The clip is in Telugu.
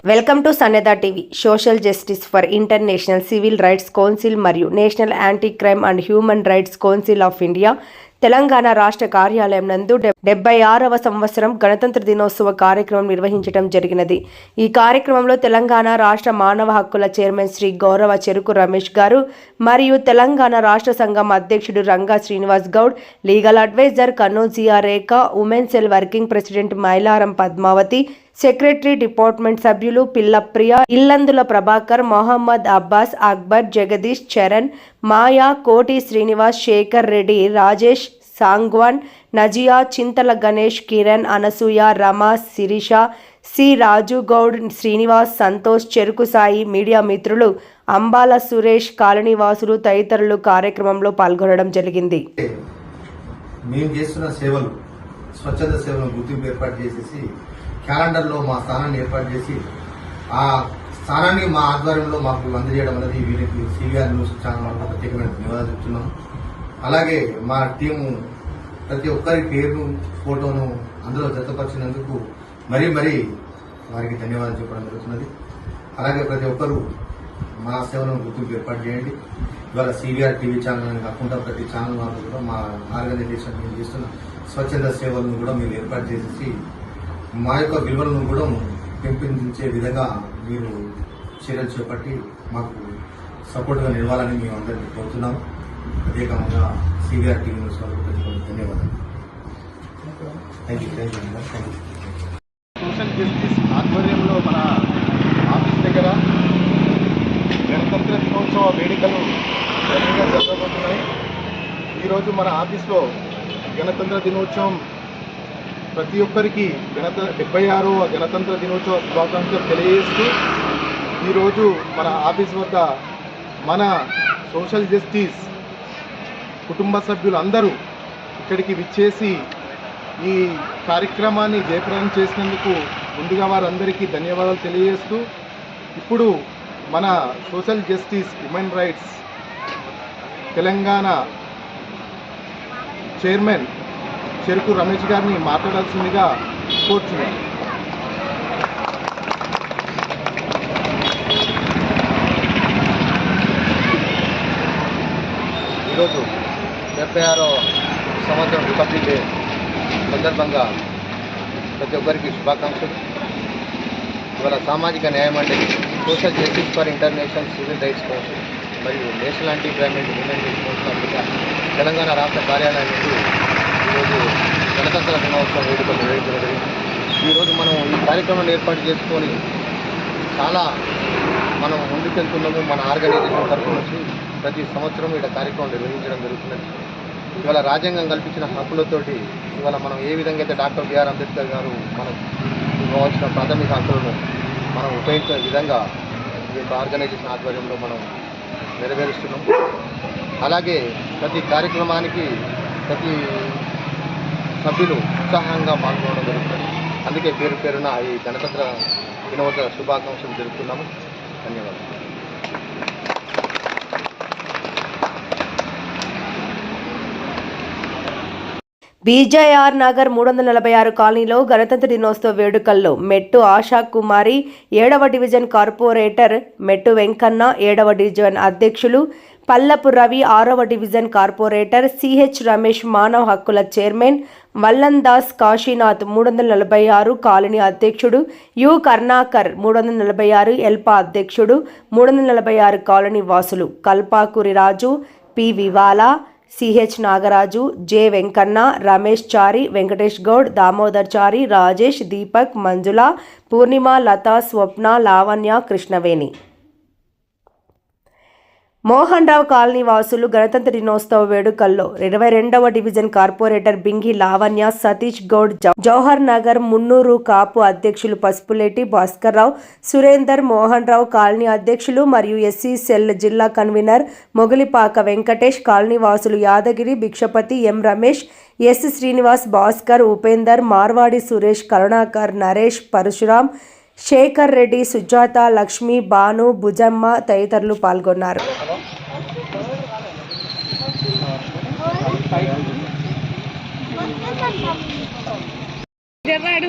వెల్కమ్ టు సన్నెద TV. Social justice for international civil rights council మరియు national anti crime and human rights council of India Telangana రాష్ట్ర కార్యాలయం నందు 76వ సంవత్సరం గణతంత్ర దినోత్సవ కార్యక్రమం నిర్వహించడం జరిగినది. ఈ కార్యక్రమంలో తెలంగాణ రాష్ట్ర మానవ హక్కుల చైర్మన్ శ్రీ గౌరవ చెరుకు రమేష్ గారు మరియు తెలంగాణ రాష్ట్ర సంఘం అధ్యక్షుడు Ranga Srinivas Goud, legal advisor Kannojia Rekha, women cell working president Mailaram Padmavathi, secretary department సభ్యులు పిల్లప్రియ, ఇల్లందుల ప్రభాకర్, మొహమ్మద్ అబ్బాస్, అక్బర్, జగదీష్, చరణ్, మాయా, కోటి శ్రీనివాస్, శేఖర్ రెడ్డి, రాజేష్, సాంగ్వాన్, నజియా, చింతల గణేష్, కిరణ్, అనసూయ, రమ, శిరీష, సి రాజు గౌడ్, శ్రీనివాస్, సంతోష్, చెరుకు సాయి, మీడియా మిత్రులు, అంబాల సురేష్, కాలనీవాసులు తదితరులు కార్యక్రమంలో పాల్గొనడం జరిగింది. మేము చేస్తున్న సేవలు, స్వచ్ఛత సేవలను గుర్తింపు ఏర్పాటు చేసేసి క్యాలెండర్లో మా స్థానాన్ని ఏర్పాటు చేసి ఆ స్థానాన్ని మా ఆధ్వర్యంలో మాకు అందజేయడం అనేది వీరికి సివిఆర్ న్యూస్ ఛానల్ వల్ల ప్రత్యేకమైన ధన్యవాదాలు చెప్తున్నాము. అలాగే మా టీము ప్రతి ఒక్కరి పేరును, ఫోటోను అందులో జతపరిచినందుకు మరీ వారికి ధన్యవాదాలు చెప్పడం జరుగుతున్నది. అలాగే ప్రతి ఒక్కరూ మా సేవలను గుర్తింపు ఏర్పాటు చేయండి. ఇవాళ సివిఆర్ టీవీ ఛానల్ అని కాకుండా ప్రతి ఛానల్ వాళ్ళు కూడా మా ఆర్గనైజేషన్ మేము చేస్తున్న స్వచ్ఛంద సేవలను కూడా మీరు ఏర్పాటు చేసేసి మా యొక్క విలువలను కూడా పెంపొందించే విధంగా మీరు చర్యలు చేపట్టి మాకు సపోర్ట్గా నిలవాలని మేము అందరికీ కోరుతున్నాము. ప్రత్యేకంగా సివిఆర్ టీవీ న్యూస్ వాళ్ళకి ధన్యవాదాలు. సోషల్ జస్టిస్ ఆధ్వర్యంలో మన ఆఫీస్ దగ్గర గణతంత్ర దినోత్సవ వేడుకలు ఘనంగా జరగబోతున్నాయి. ఈరోజు మన ఆఫీస్లో గణతంత్ర దినోత్సవం ప్రతి ఒక్కరికి 76వ గణతంత్ర దినోత్సవ శుభాకాంక్షలు తెలియజేస్తూ ఈరోజు మన ఆఫీస్ వద్ద మన సోషల్ జస్టిస్ కుటుంబ సభ్యులు అందరూ ఇక్కడికి విచ్చేసి ఈ కార్యక్రమాన్ని జయప్రదం చేసినందుకు ముందుగా వారందరికీ ధన్యవాదాలు తెలియజేస్తూ ఇప్పుడు మన social justice human rights Telangana chairman చెరుకు రమేష్ గారిని మాట్లాడాల్సిందిగా కోరుచున్నాను. ఈరోజు 76వ సంవత్సరం రిపబ్లిక్ డే సందర్భంగా ప్రతి ఒక్కరికి శుభాకాంక్షలు. ఇవాళ సామాజిక న్యాయ మండలి, social justice for international civil rights council మరియు national anti crime and human rights council of Telangana రాష్ట్ర కార్యాలయం నుండి ఈరోజు గణతంత్ర దినోత్సవ వేడుకలు నిర్వహించడం జరిగింది. ఈరోజు మనం ఈ కార్యక్రమాన్ని ఏర్పాటు చేసుకొని చాలా మనం ముందుకెళ్తున్నాము. మన ఆర్గనైజేషన్ తరఫు నుంచి ప్రతి సంవత్సరం ఇక్కడ కార్యక్రమం నిర్వహించడం జరుగుతున్నది. ఇవాళ రాజ్యాంగం కల్పించిన హక్కులతోటి ఇవాళ మనం ఏ విధంగా అయితే డాక్టర్ బిఆర్ అంబేద్కర్ గారు మనకు ఇవ్వవలసిన ప్రాథమిక హక్కులను మనం ఉపయోగించే విధంగా ఈ యొక్క ఆర్గనైజేషన్ ఆధ్వర్యంలో మనం నెరవేరుస్తున్నాం. అలాగే ప్రతి కార్యక్రమానికి ప్రతి సభ్యులు ఉత్సాహంగా పాల్గొనడం జరుగుతుంది. అందుకే పేరున ఈ గణతంత్ర దినోత్సవ శుభాకాంక్షలు జరుపుతున్నాము. ధన్యవాదాలు. బీజేఆర్ నగర్ 346 కాలనీలో గణతంత్ర దినోత్సవ వేడుకల్లో మెట్టు ఆశా కుమారి, 7వ డివిజన్ కార్పొరేటర్ మెట్టు వెంకన్న, 7వ డివిజన్ అధ్యక్షులు పల్లపు రవి, 6వ డివిజన్ కార్పొరేటర్ సిహెచ్ రమేష్, మానవ హక్కుల చైర్మన్ వల్లందాస్ కాశీనాథ్, 346 కాలనీ అధ్యక్షుడు యు కర్ణాకర్, 346 ఎల్పా అధ్యక్షుడు, 346 కాలనీ వాసులు Kalpakuri Raju, P Vivala, CH Nagaraju, J Venkanna, Ramesh Chari, Venkatesh Goud, Damodar Chari, Rajesh, Deepak, Manjula, Purnima, Latha, Swapna, Lavanya, Krishnaveni. Mohan Rao colony వాసులు గణతంత్ర దినోత్సవ వేడుకల్లో 22వ డివిజన్ కార్పొరేటర్ బింగి లావణ్య, సతీష్ గౌడ్, జవహర్ నగర్ మున్నూరు కాపు అధ్యక్షులు పసుపులేటి భాస్కర్ రావు, సురేందర్, మోహన్ రావు కాలనీ అధ్యక్షులు మరియు ఎస్సీ సెల్ జిల్లా కన్వీనర్ మొగలిపాక వెంకటేష్, కాలనీ వాసులు యాదగిరి, భిక్షపతి, ఎం రమేష్, ఎస్ శ్రీనివాస్, భాస్కర్, ఉపేందర్, మార్వాడి సురేష్, కరుణాకర్, నరేష్, పరశురాం, శేఖర్ రెడ్డి, సుజాత, లక్ష్మి, భాను, భుజమ్మ తదితరులు పాల్గొన్నారు. జర్రాడు